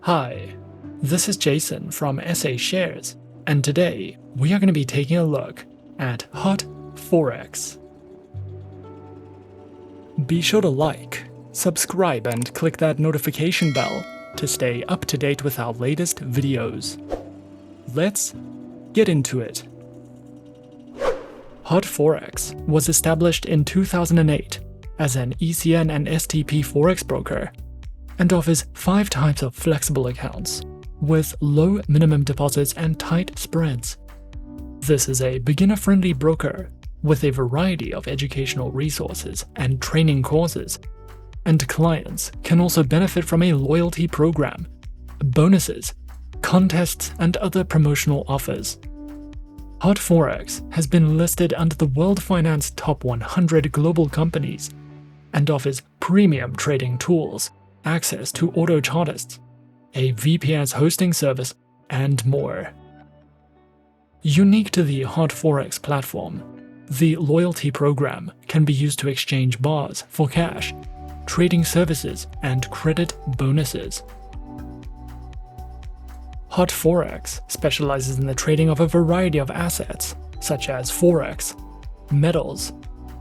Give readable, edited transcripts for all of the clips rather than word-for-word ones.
Hi, this is Jason from SA Shares, and today we are going to be taking a look at HotForex. Be sure to like, subscribe, and click that notification bell to stay up to date with our latest videos. Let's get into it. HotForex was established in 2008 as an ECN and STP Forex broker and offers 5 types of flexible accounts with low minimum deposits and tight spreads. This is a beginner-friendly broker with a variety of educational resources and training courses, and clients can also benefit from a loyalty program, bonuses, contests, and other promotional offers. HotForex has been listed under the World Finance Top 100 global companies and offers premium trading tools, access to AutoChartist, a VPS hosting service, and more. Unique to the HotForex platform, the loyalty program can be used to exchange bars for cash, trading services, and credit bonuses. HotForex specializes in the trading of a variety of assets, such as forex, metals,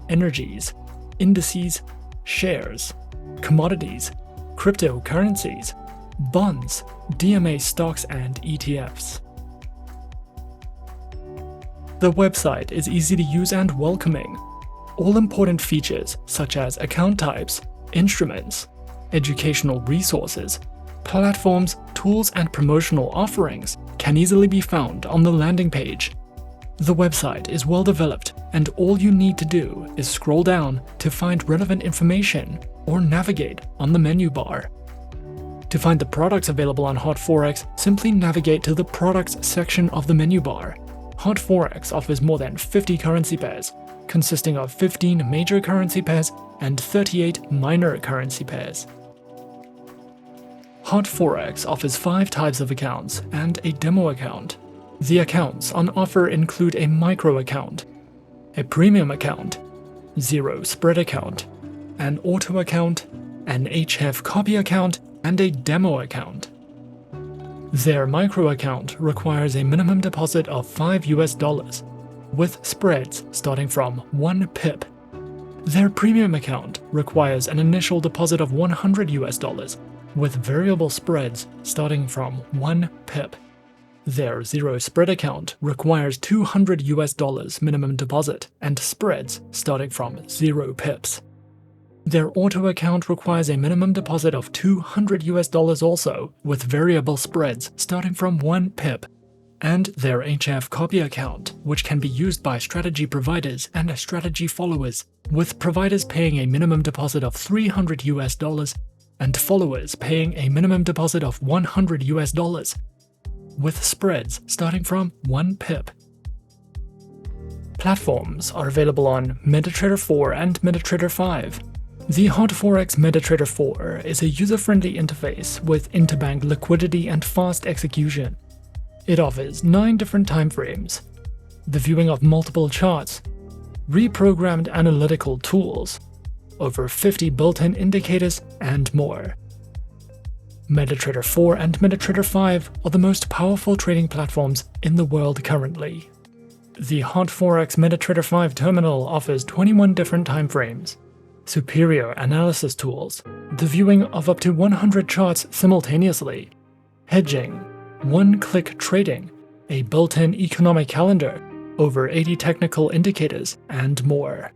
energies, indices, shares, commodities, cryptocurrencies, bonds, DMA stocks, and ETFs. The website is easy to use and welcoming. All important features such as account types, instruments, educational resources, platforms, tools, and promotional offerings can easily be found on the landing page. The website is well developed, and all you need to do is scroll down to find relevant information or navigate on the menu bar. To find the products available on HotForex, simply navigate to the Products section of the menu bar. HotForex offers more than 50 currency pairs, consisting of 15 major currency pairs and 38 minor currency pairs. HotForex offers 5 types of accounts and a demo account. The accounts on offer include a micro account, a premium account, zero spread account, an auto account, an HF copy account, and a demo account. Their micro account requires a minimum deposit of $5 with spreads starting from 1 pip. Their premium account requires an initial deposit of $100 with variable spreads starting from 1 pip. Their zero spread account requires $200 minimum deposit and spreads starting from 0 pips. Their auto account requires a minimum deposit of $200 also, with variable spreads starting from 1 pip. And their HF copy account, which can be used by strategy providers and strategy followers, with providers paying a minimum deposit of $300 and followers paying a minimum deposit of $100, with spreads starting from 1 pip. Platforms are available on MetaTrader 4 and MetaTrader 5. The HotForex MetaTrader 4 is a user-friendly interface with interbank liquidity and fast execution. It offers 9 different timeframes, the viewing of multiple charts, reprogrammed analytical tools, over 50 built-in indicators, and more. MetaTrader 4 and MetaTrader 5 are the most powerful trading platforms in the world currently. The HotForex MetaTrader 5 terminal offers 21 different timeframes, superior analysis tools, the viewing of up to 100 charts simultaneously, hedging, one-click trading, a built-in economic calendar, over 80 technical indicators, and more.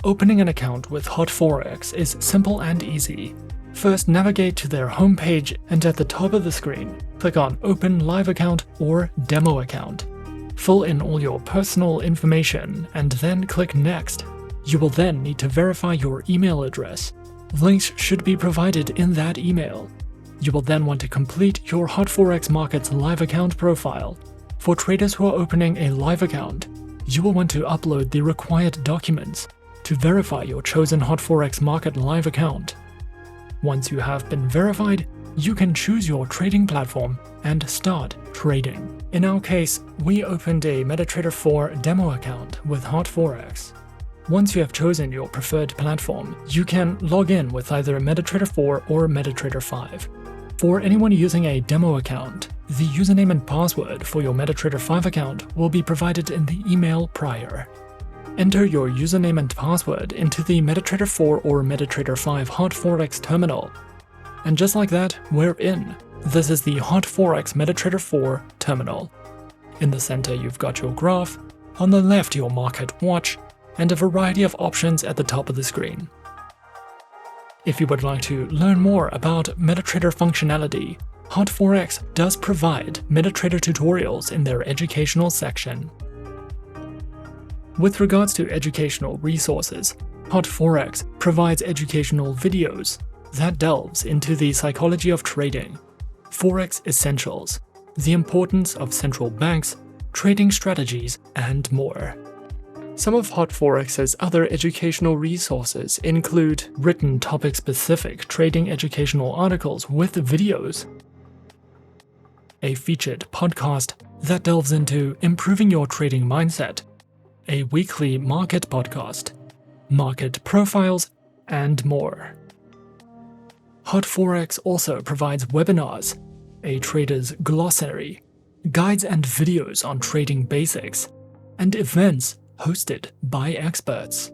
Opening an account with HotForex is simple and easy. First, navigate to their homepage and at the top of the screen, click on Open Live Account or Demo Account. Fill in all your personal information and then click Next. You will then need to verify your email address. Links should be provided in that email. You will then want to complete your HotForex Markets live account profile. For traders who are opening a live account, you will want to upload the required documents to verify your chosen HotForex Market live account. Once you have been verified, you can choose your trading platform and start trading. In our case, we opened a MetaTrader 4 demo account with HotForex. Once you have chosen your preferred platform, you can log in with either MetaTrader 4 or MetaTrader 5. For anyone using a demo account, the username and password for your MetaTrader 5 account will be provided in the email prior. Enter your username and password into the MetaTrader 4 or MetaTrader 5 HotForex terminal. And just like that, we're in. This is the HotForex MetaTrader 4 terminal. In the center, you've got your graph, on the left your market watch, and a variety of options at the top of the screen. If you would like to learn more about MetaTrader functionality, HotForex does provide MetaTrader tutorials in their educational section. With regards to educational resources, HotForex provides educational videos that delves into the psychology of trading, Forex essentials, the importance of central banks, trading strategies, and more. Some of HotForex's other educational resources include written topic-specific trading educational articles with videos, a featured podcast that delves into improving your trading mindset, a weekly market podcast, market profiles, and more. HotForex also provides webinars, a trader's glossary, guides and videos on trading basics, and events hosted by experts.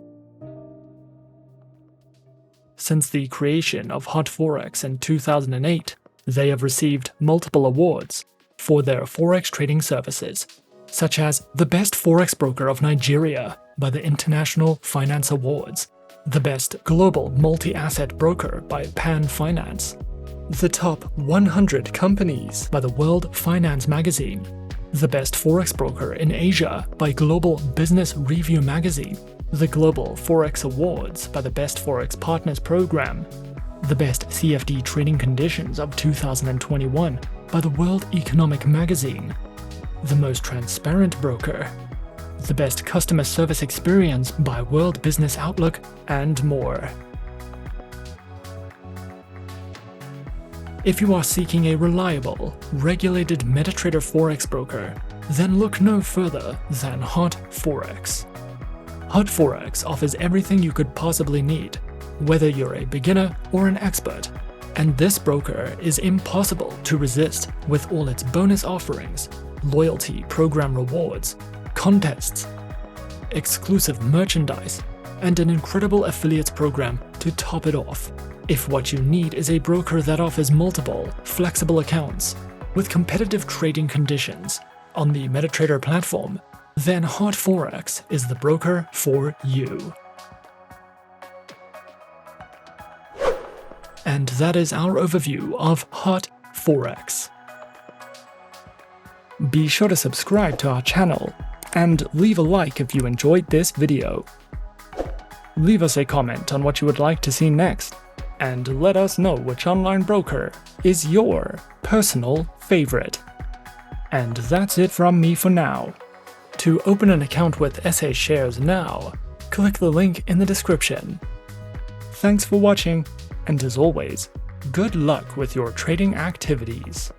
Since the creation of HotForex in 2008, they have received multiple awards for their Forex trading services, such as the Best Forex Broker of Nigeria by the International Finance Awards, the Best Global Multi-Asset Broker by Pan Finance, the Top 100 Companies by the World Finance Magazine, the Best Forex Broker in Asia by Global Business Review Magazine, the Global Forex Awards by the Best Forex Partners Program, the Best CFD Trading Conditions of 2021 by the World Economic Magazine, the Most Transparent Broker, the Best Customer Service Experience by World Business Outlook, and more. If you are seeking a reliable, regulated MetaTrader Forex broker, then look no further than HotForex. HotForex offers everything you could possibly need, whether you're a beginner or an expert, and this broker is impossible to resist with all its bonus offerings, loyalty program rewards, contests, exclusive merchandise, and an incredible affiliates program to top it off. If what you need is a broker that offers multiple, flexible accounts with competitive trading conditions on the MetaTrader platform, then HotForex is the broker for you. And that is our overview of HotForex. Be sure to subscribe to our channel and leave a like if you enjoyed this video. Leave us a comment on what you would like to see next, and let us know which online broker is your personal favorite. And that's it from me for now. To open an account with SA Shares now, click the link in the description. Thanks for watching, and as always, good luck with your trading activities.